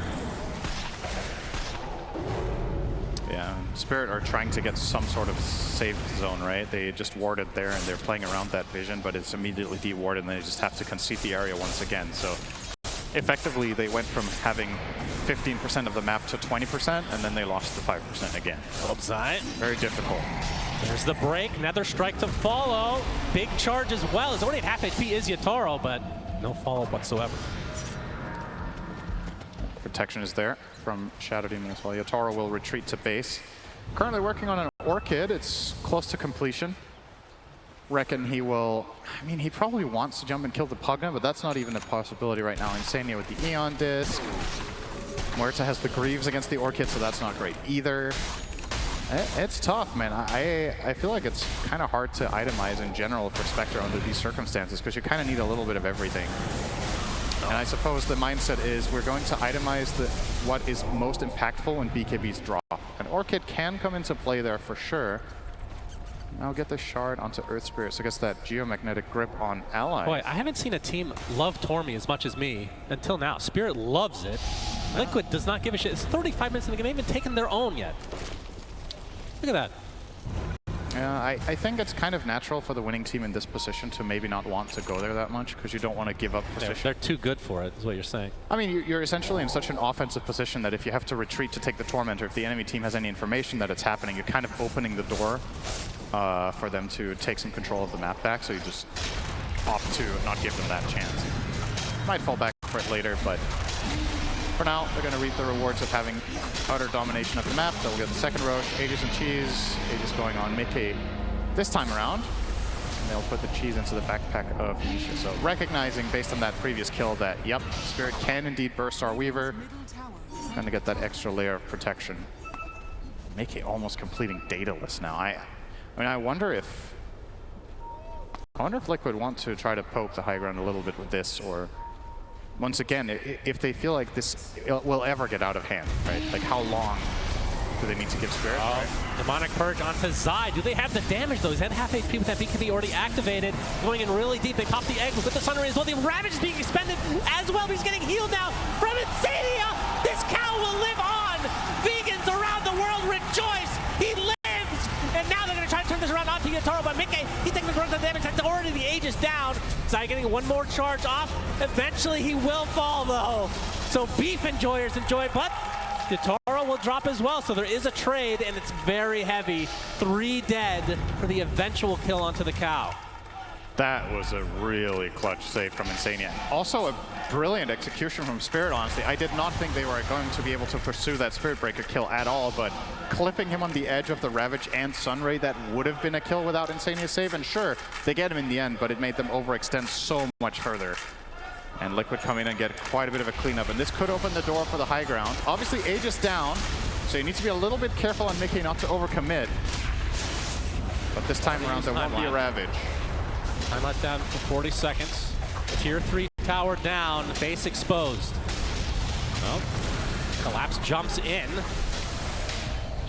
Yeah, Spirit are trying to get some sort of safe zone, right? They just warded there, and they're playing around that vision, but it's immediately de-warded, and they just have to concede the area once again. So effectively, they went from having 15% of the map to 20%, and then they lost the 5% again. Zai. Very difficult. There's the break. Nether Strike to follow. Big charge as well. His only at half HP is Yatoro, but No follow-up whatsoever. Protection is there from Shadow Demon as well. Yatoro will retreat to base. Currently working on an Orchid. It's close to completion. Reckon he will... I mean, he probably wants to jump and kill the Pugna, but that's not even a possibility right now. Insania with the Eon Disc. Muerta has the Greaves against the Orchid, so that's not great either. It's tough, man. I feel like it's kind of hard to itemize in general for Spectre under these circumstances, because you kind of need a little bit of everything. And I suppose the mindset is we're going to itemize what is most impactful when BKBs drop. An Orchid can come into play there for sure. Now get the shard onto Earth Spirit, so I guess that geomagnetic grip on allies. Boy, I haven't seen a team love Tormi as much as me until now. Spirit loves it. Liquid does not give a shit. It's 35 minutes in the game. They haven't even taken their own yet. Look at that. Yeah, I think it's kind of natural for the winning team in this position to maybe not want to go there that much, because you don't want to give up position. They're too good for it, is what you're saying. I mean, you're essentially in such an offensive position that if you have to retreat to take the Tormentor, if the enemy team has any information that it's happening, you're kind of opening the door for them to take some control of the map back, so you just opt to not give them that chance. Might fall back for it later, but for now, they're going to reap the rewards of having utter domination of the map. They'll get the second Roche, Aegis and Cheese. Aegis going on Mickey this time around. And they'll put the Cheese into the backpack of Nisha. So recognizing, based on that previous kill, that, yep, Spirit can indeed burst our Weaver. Going to get that extra layer of protection. Mickey almost completing Daedalus now. I mean, I wonder if Liquid want to try to poke the high ground a little bit with this, or... Once again, if they feel like this will ever get out of hand, right? Like, how long do they need to give Spirit? Right? Demonic Purge onto Zai. Do they have the damage, though? He's at half HP with that BKB already activated. Going in really deep. They pop the egg with the Sunray as well. The Ravage is being expended as well. He's getting healed now from Insania. This cow will live on. Vegans around the world rejoice. He lives. And now they're going to try to turn this around onto Yatoro, but Mickey, he's taking the brunt of the damage. That's already the Aegis down. Zai getting one more charge off. Eventually he will fall, though. So beef enjoyers enjoy, but Yatoro will drop as well. So there is a trade, and it's very heavy. 3 dead for the eventual kill onto the cow. That was a really clutch save from Insania. Also a brilliant execution from Spirit, honestly. I did not think they were going to be able to pursue that Spirit Breaker kill at all, but clipping him on the edge of the Ravage and Sunray, that would have been a kill without Insania's save. And sure, they get him in the end, but it made them overextend so much further. And Liquid come in and get quite a bit of a cleanup, and this could open the door for the high ground. Obviously, Aegis down, so you need to be a little bit careful on Mickey not to overcommit. But this time around, there won't be a Ravage. Time left down for 40 seconds. Tier 3 tower down, base exposed. Oh, Collapse jumps in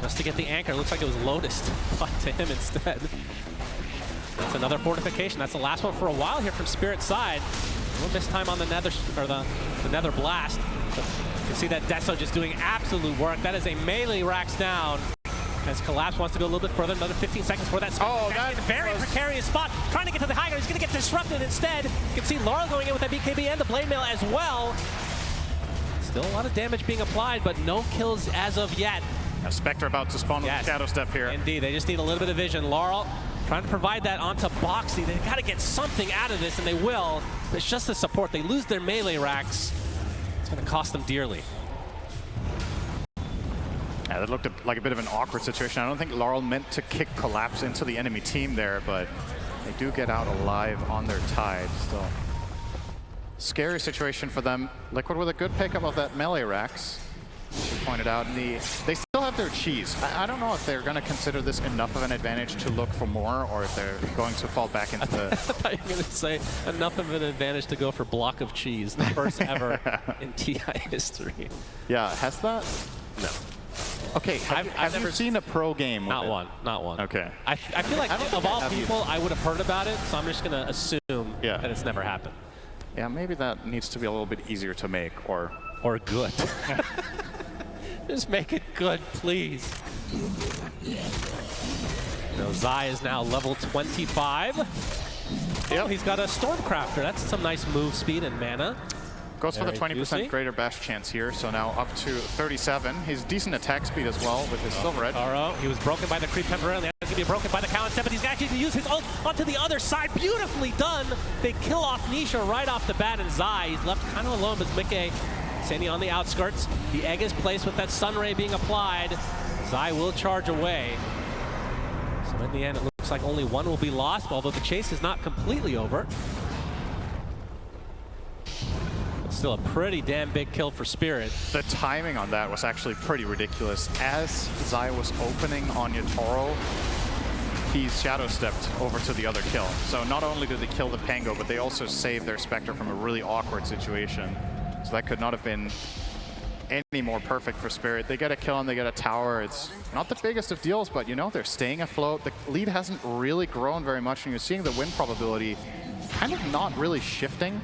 just to get the anchor. Looks like it was Lotus but to him instead. That's another fortification. That's the last one for a while here from Spirit's side. A little mistime on the Nether, or the Nether Blast. But you can see that Deso just doing absolute work. That is a melee racks down. As Collapse wants to go a little bit further, another 15 seconds for that. Oh, that's a very precarious spot. Trying to get to the high ground. He's going to get disrupted instead. You can see Laurel going in with that BKB and the Blade Mail as well. Still a lot of damage being applied, but no kills as of yet. A Spectre about to spawn with a Shadow Step here. Indeed, they just need a little bit of vision. Laurel trying to provide that onto Boxy. They've got to get something out of this, and they will. It's just the support. They lose their melee racks. It's going to cost them dearly. Yeah, that looked like a bit of an awkward situation. I don't think Laurel meant to kick Collapse into the enemy team there, but they do get out alive on their tide still. Scary situation for them. Liquid with a good pickup of that melee racks, as you pointed out. And they still have their cheese. I don't know if they're going to consider this enough of an advantage to look for more, or if they're going to fall back into the... I thought you were going to say enough of an advantage to go for block of cheese, the first ever in TI history. Yeah, has that? No. Okay, have you seen a pro game with Not it? one, not one. Okay. I feel like of all people, I would have heard about it, so I'm just going to assume that it's never happened. Yeah, maybe that needs to be a little bit easier to make, or good. Just make it good, please. Now, Zai is now level 25. Yep. Oh, he's got a Stormcrafter. That's some nice move speed and mana. Goes for the Very 20% juicy. greater bash chance here, so now up to 37. He's decent attack speed as well with his Silver Edge. Taro, he was broken by the creep temporarily. He's going to be broken by the cow instead, but he's actually going to use his ult onto the other side. Beautifully done. They kill off Nisha right off the bat, and Zai, he's left kind of alone, but Mickey standing on the outskirts. The egg is placed with that Sun Ray being applied. Zai will charge away. So in the end, it looks like only one will be lost, although the chase is not completely over. Still a pretty damn big kill for Spirit. The timing on that was actually pretty ridiculous. As Zai was opening on Yatoro, he's shadow stepped over to the other kill. So not only did they kill the Pango, but they also saved their Spectre from a really awkward situation. So that could not have been any more perfect for Spirit. They get a kill and they get a tower. It's not the biggest of deals, but you know, they're staying afloat. The lead hasn't really grown very much, and you're seeing the win probability kind of not really shifting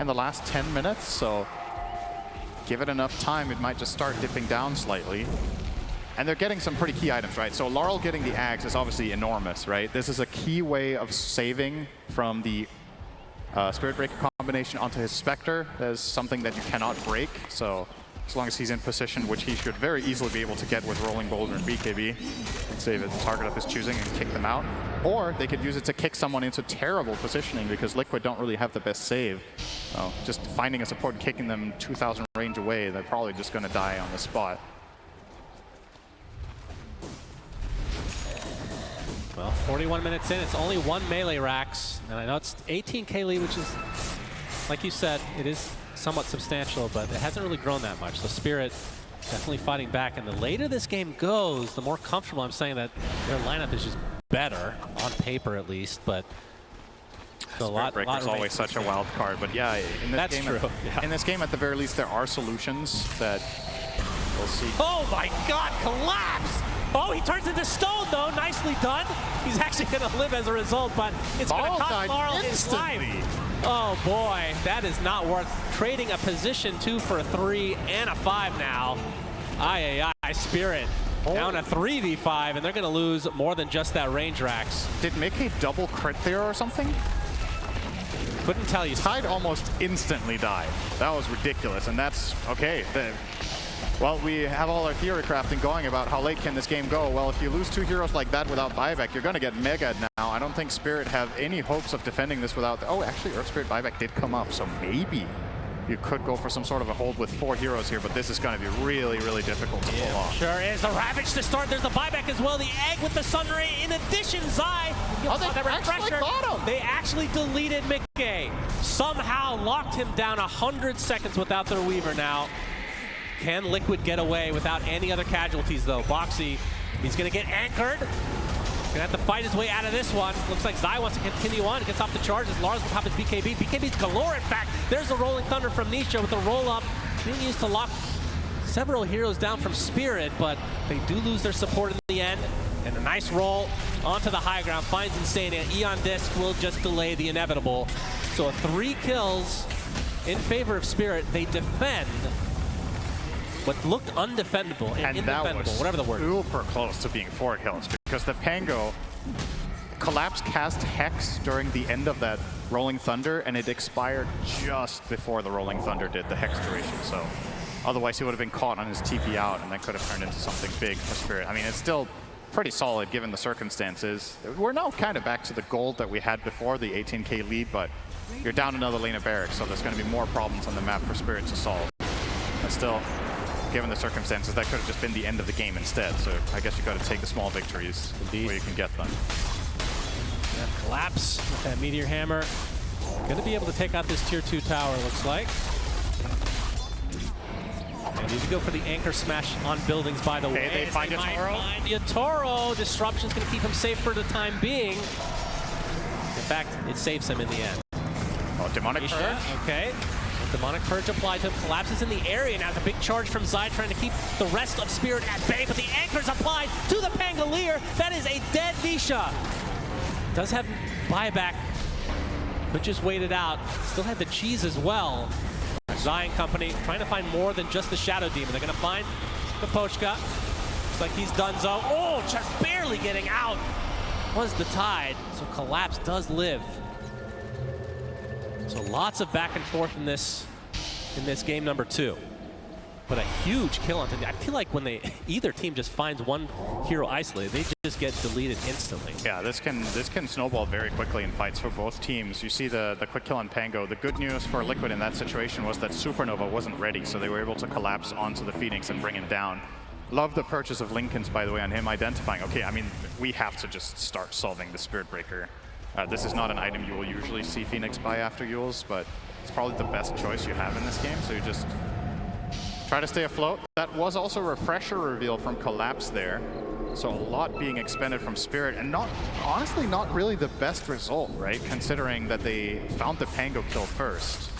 in the last 10 minutes, so give it enough time, it might just start dipping down slightly. And they're getting some pretty key items, right? So Laurel getting the Axe is obviously enormous, right? This is a key way of saving from the Spirit Breaker combination onto his Spectre. There's something that you cannot break, so as long as he's in position, which he should very easily be able to get with Rolling Boulder and BKB, and save it the target of his choosing and kick them out. Or they could use it to kick someone into terrible positioning because Liquid don't really have the best save. So just finding a support and kicking them 2,000 range away, they're probably just going to die on the spot. Well, 41 minutes in, it's only one melee Rax, and I know it's 18k lead, which is, like you said, it is somewhat substantial, but it hasn't really grown that much. So Spirit definitely fighting back, and the later this game goes, the more comfortable I'm saying that their lineup is just better, on paper at least, but so Spirit Breaker's always such a wild card, but yeah, in this That's game, true. In this game, at the very least, there are solutions that we'll see. Oh my God, collapse! Oh, he turns into stone though, nicely done. He's actually gonna live as a result, but it's gonna Laurel cost died Laurel his instantly. life. Oh boy, that is not worth trading a position 2 for a 3 and a 5 now. Spirit down a 3v5, and they're gonna lose more than just that range Rax. Did Mickey double crit there or something? Couldn't tell you. Tide almost instantly died. That was ridiculous, and that's okay. Well, we have all our theory crafting going about how late can this game go. Well, if you lose 2 heroes like that without buyback, you're going to get mega now. I don't think Spirit have any hopes of defending this without... Oh, actually, Earth Spirit buyback did come up, so maybe you could go for some sort of a hold with 4 heroes here, but this is going to be really, really difficult to pull off. Sure is. The Ravage to start. There's the buyback as well. The Egg with the Sun Ray. In addition, Zai. Oh, they actually got him. They actually deleted Mickey. Somehow locked him down 100 seconds without their Weaver now. Can Liquid get away without any other casualties, though? Boxy, he's going to get anchored. Gonna have to fight his way out of this one. Looks like Zai wants to continue on. He gets off the charges. Lars will pop his BKB. BKB's galore, in fact. There's the Rolling Thunder from Nisha with the roll-up. Being used to lock several heroes down from Spirit, but they do lose their support in the end. And a nice roll onto the high ground. Finds Insania. Eon Disc will just delay the inevitable. So 3 kills in favor of Spirit. They defend what looked undefendable and that indefendable, was whatever the word. Super close to being 4 kills because the Pango Collapse cast Hex during the end of that Rolling Thunder, and it expired just before the Rolling Thunder did the Hex duration. So otherwise he would have been caught on his TP out, and that could have turned into something big for Spirit. I mean, it's still pretty solid given the circumstances. We're now kind of back to the gold that we had before the 18k lead, but you're down another lane of barracks, so there's going to be more problems on the map for Spirit to solve. But still, given the circumstances, that could have just been the end of the game instead. So I guess you got to take the small victories where you can get them. Yeah, Collapse with that Meteor Hammer. Going to be able to take out this tier 2 tower, looks like. And need to go for the anchor smash on buildings, by the way. They find Yatoro. Yatoro. Disruption's going to keep him safe for the time being. In fact, it saves him in the end. Oh, Demonic Purge. Okay. Demonic Purge applied to him. Collapses in the area. Now the big charge from Zai trying to keep the rest of Spirit at bay, but the anchor's applied to the Pangolier. That is a dead Nisha. Does have buyback, but just waited out. Still had the cheese as well. Zai and company trying to find more than just the Shadow Demon. They're going to find the Pochka. Looks like he's done so. Oh, just barely getting out was the Tide. So Collapse does live. So lots of back and forth in this in this game number 2. But a huge kill on Tandy. I feel like when either team just finds one hero isolated, they just get deleted instantly. Yeah, this can snowball very quickly in fights for both teams. You see the quick kill on Pango. The good news for Liquid in that situation was that Supernova wasn't ready, so they were able to collapse onto the Phoenix and bring him down. Love the purchase of Linken's, by the way, on him identifying, okay, I mean, we have to just start solving the Spirit Breaker. This is not an item you will usually see Phoenix buy after Euls, but it's probably the best choice you have in this game, so you just try to stay afloat. That was also a refresher reveal from Collapse there. So a lot being expended from Spirit, and honestly not really the best result, right? Considering that they found the Pango kill first.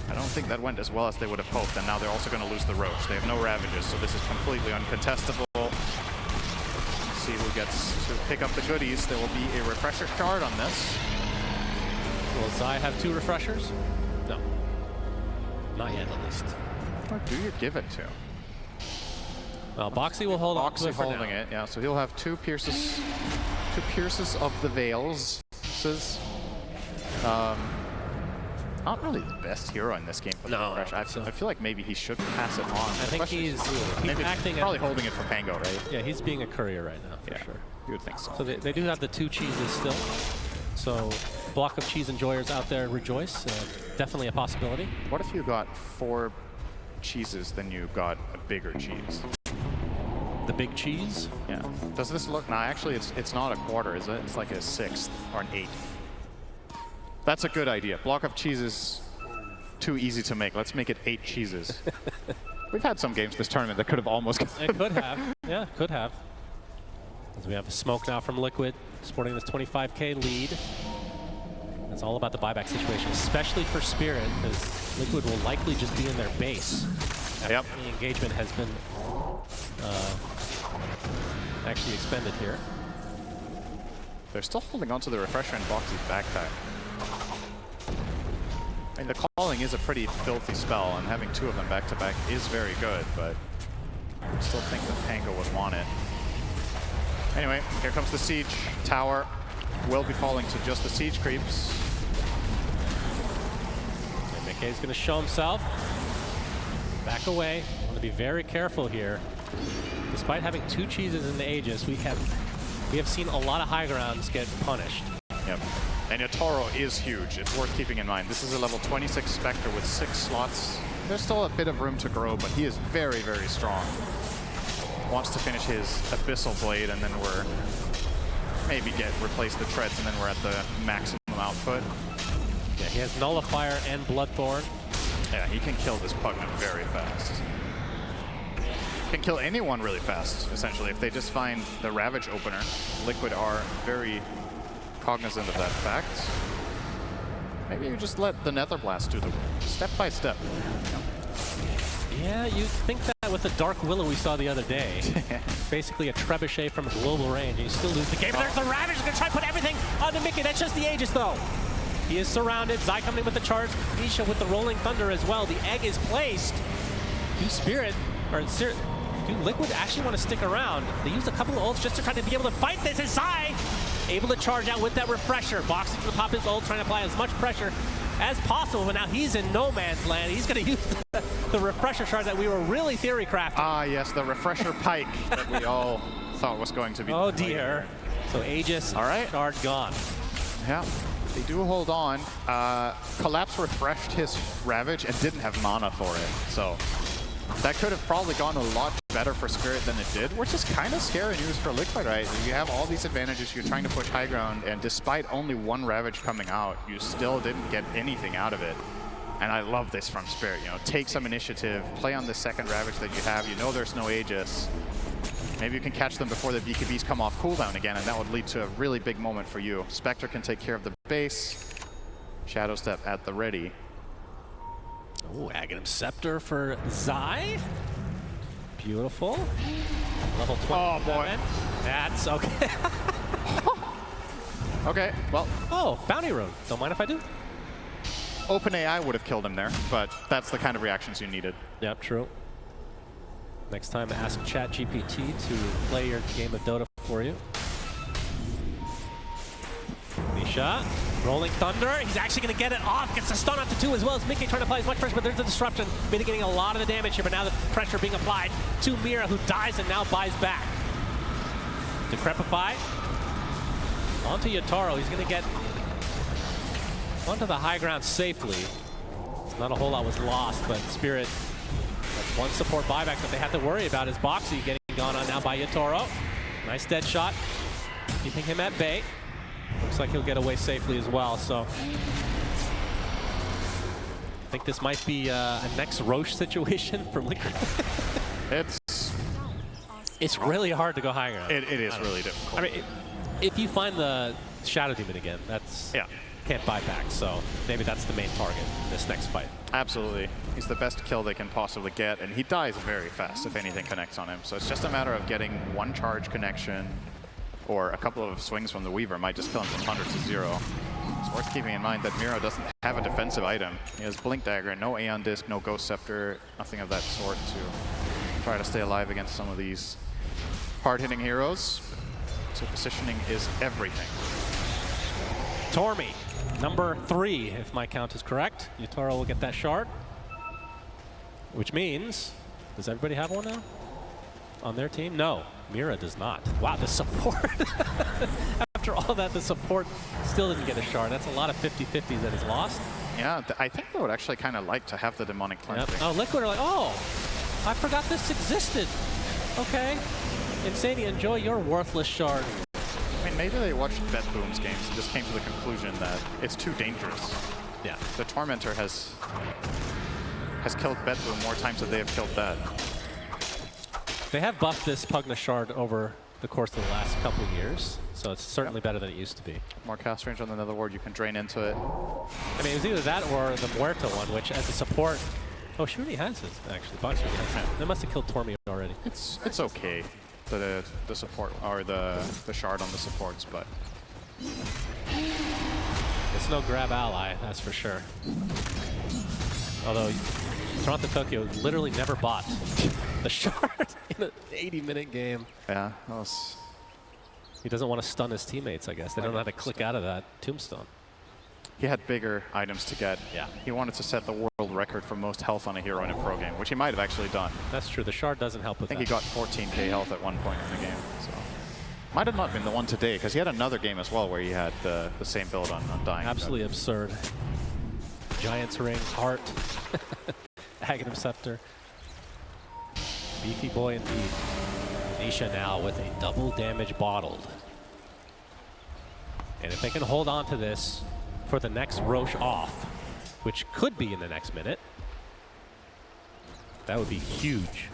I don't think that went as well as they would have hoped, and now they're also going to lose the Roach. They have no Ravages, so this is completely uncontestable. Let's see who gets to pick up the goodies. There will be a refresher card on this. Will Zai have 2 refreshers? No. Not yet, at least. Or do you give it to? Well, Boxy will hold on to Boxy it for holding now. it, yeah. So he'll have 2 pierces of the Veils. Not really the best hero in this game for the refresh. I feel like maybe he should pass it on. I think he's acting probably holding it for Pango, right? Yeah, he's being a courier right now, for sure. You would think so. So they do have the 2 cheeses still. So block of cheese enjoyers out there rejoice. Definitely a possibility. What if you got 4 cheeses, then you got a bigger cheese? The big cheese? Yeah. Does this look... Nah, actually, it's not a quarter, is it? It's like a 1/6 or an 1/8. That's a good idea. Block of cheeses, too easy to make. Let's make it 8 cheeses. We've had some games this tournament that could have almost... It could have. Yeah, could have. As we have a smoke now from Liquid, sporting this 25K lead. It's all about the buyback situation, especially for Spirit, because Liquid will likely just be in their base. Yep. The engagement has been actually expended here. They're still holding on to the refresher in Boxy's backpack. I mean, the calling is a pretty filthy spell, and having 2 of them back-to-back is very good, but I still think that Pango would want it. Anyway, here comes the Siege Tower. Will be falling to just the Siege creeps. McKay's going to show himself. Back away. Want to be very careful here. Despite having 2 cheeses in the Aegis, we have seen a lot of high grounds get punished. Yep. And Yatoro is huge. It's worth keeping in mind. This is a level 26 Spectre with 6 slots. There's still a bit of room to grow, but he is very, very strong. Wants to finish his Abyssal Blade, and then maybe replace the treads, and then we're at the maximum output. Yeah, he has Nullifier and Bloodthorn. Yeah, he can kill this Pugnant very fast. Can kill anyone really fast, essentially, if they just find the Ravage opener. Liquid are very cognizant of that fact. Maybe you just let the Nether Blast do the work, step by step. Yeah, you'd think that with the Dark Willow we saw the other day. Basically a trebuchet from a global range, and you still lose the game. There's the Ravage, he's gonna try to put everything onto Mickey. That's just the Aegis, though. He is surrounded. Zai coming in with the charge. Nisha with the Rolling Thunder as well. The egg is placed. Do Liquid actually want to stick around? They used a couple of ults just to try to be able to fight this. Is Zai able to charge out with that refresher? Boxing to pop his ult, trying to apply as much pressure as possible, but now he's in no man's land. He's going to use the refresher charge that we were really theory crafting. Ah, yes, the refresher pike that we all thought was going to be. Oh, dear. So Aegis, all right, charge gone. Yeah. They do hold on. Collapse refreshed his Ravage and didn't have mana for it, so that could have probably gone a lot better for Spirit than it did, which is kind of scary news for Liquid, right? You have all these advantages, you're trying to push high ground, and despite only 1 Ravage coming out, you still didn't get anything out of it. And I love this from Spirit, you know, take some initiative, play on the second Ravage that you have, you know there's no Aegis. Maybe you can catch them before the BKBs come off cooldown again, and that would lead to a really big moment for you. Spectre can take care of the base. Shadow Step at the ready. Oh, Aghanim Scepter for Zai. Beautiful. Level 27. Oh, boy. That's okay. Okay, well. Oh, Bounty Rune. Don't mind if I do. OpenAI would have killed him there, but that's the kind of reactions you needed. Yep, true. Next time, ask ChatGPT to play your game of Dota for you. Nisha Rolling Thunder, he's actually going to get it off, gets the stun off to 2 as well as Mickey trying to apply as much pressure, but there's a disruption, mitigating a lot of the damage here, but now the pressure being applied to Mira, who dies and now buys back. Decrepify, onto Yatoro, he's going to get onto the high ground safely. Not a whole lot was lost, but Spirit, that's one support buyback that they had to worry about is Boxy getting gone on now by Yatoro. Nice dead shot, keeping him at bay. Looks like he'll get away safely as well, so I think this might be a next Roche situation for Liquid. It's really hard to go high ground. It is really difficult. I mean, if you find the Shadow Demon again, that's can't buy back, so maybe that's the main target this next fight. Absolutely. He's the best kill they can possibly get, and he dies very fast if anything connects on him. So it's just a matter of getting one charge connection or a couple of swings from the Weaver might just kill him from 100 to 0. It's worth keeping in mind that Miro doesn't have a defensive item. He has Blink Dagger, no Aeon Disc, no Ghost Scepter, nothing of that sort to try to stay alive against some of these hard-hitting heroes. So positioning is everything. Tormy, number 3, if my count is correct. Yatoro will get that shard, which means, does everybody have one now on their team? No, Mira does not. Wow, the support. After all that, the support still didn't get a shard. That's a lot of 50-50s that is lost. Yeah, I think they would actually kind of like to have the Demonic Cleansing. Yep. Oh, Liquid are like, oh, I forgot this existed. Okay. Insania, enjoy your worthless shard. I mean, maybe they watched BetBoom's games and just came to the conclusion that it's too dangerous. Yeah. The Tormentor has killed BetBoom more times than they have killed that. They have buffed this Pugna shard over the course of the last couple of years, so it's certainly better than it used to be. More cast range on the Netherward, you can drain into it. I mean, it was either that or the Muerta one, which as a support... Oh, she already has it, actually. Box already has it. They must have killed Tormy already. It's okay. The support or the shard on the supports, but it's no grab ally, that's for sure. Although Toronto Tokyo literally never bought the shard in an 80-minute game. Yeah, that was. He doesn't want to stun his teammates, I guess. They don't know how to click out of that tombstone. He had bigger items to get. Yeah. He wanted to set the world record for most health on a hero in a pro game, which he might have actually done. That's true. The shard doesn't help with that. I think he got 14k health at one point in the game. So might have not been the one today, because he had another game as well where he had the same build on Undying. Absolutely absurd. Giant's Ring, Heart, Aghanim Scepter. Beefy boy indeed. Nisha now with a double damage bottled. And if they can hold on to this for the next Roche off, which could be in the next minute, that would be huge.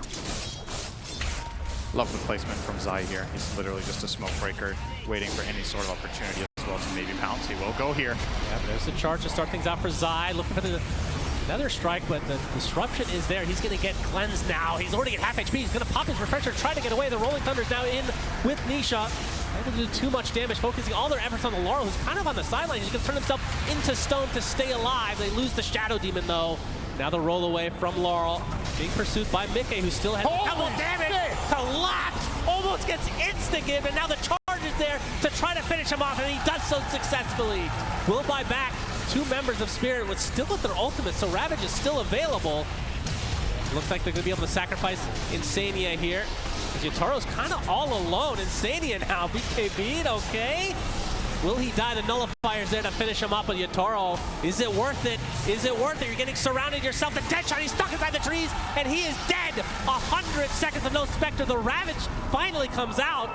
Love the placement from Zai here. He's literally just a smoke breaker, waiting for any sort of opportunity as well to maybe pounce. He will go here. Yeah, there's the charge to start things out for Zai, looking for another strike, but the disruption is there. He's going to get cleansed now. He's already at half HP. He's going to pop his refresher, try to get away. The Rolling Thunder's now in with Nisha. Not going to do too much damage, focusing all their efforts on the Laurel, who's kind of on the sideline. He's going to turn himself into stone to stay alive. They lose the Shadow Demon, though. Now the roll away from Laurel, being pursued by Mickey, who still has double damage. Collapse, almost gets insta-give, and now the charge is there to try to finish him off, and he does so successfully. Will buy back 2 members of Spirit with still with their ultimate, so Ravage is still available. Looks like they're going to be able to sacrifice Insania here. Yataro's kind of all alone. Insania now, BKB, okay. Will he die? The nullifier's there to finish him up, but Yatoro, is it worth it? Is it worth it? You're getting surrounded yourself. The dead shot, he's stuck inside the trees, and he is dead. 100 seconds of no Spectre. The Ravage finally comes out.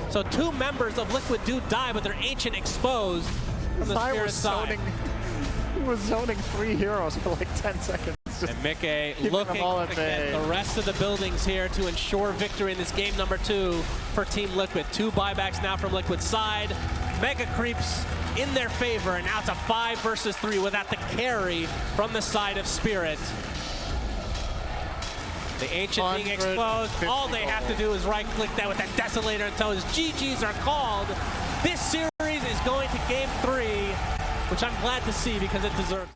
So 2 members of Liquid do die, but they're Ancient exposed from the Spirit side. He was zoning 3 heroes for like 10 seconds. And Mickey looking to get the rest of the buildings here to ensure victory in this game number 2 for Team Liquid. 2 buybacks now from Liquid's side. Mega creeps in their favor, and now it's a 5 versus 3 without the carry from the side of Spirit. The Ancient being exposed. All they have to do is right-click that with that Desolator until his GGs are called. This series is going to game 3, which I'm glad to see because it deserves.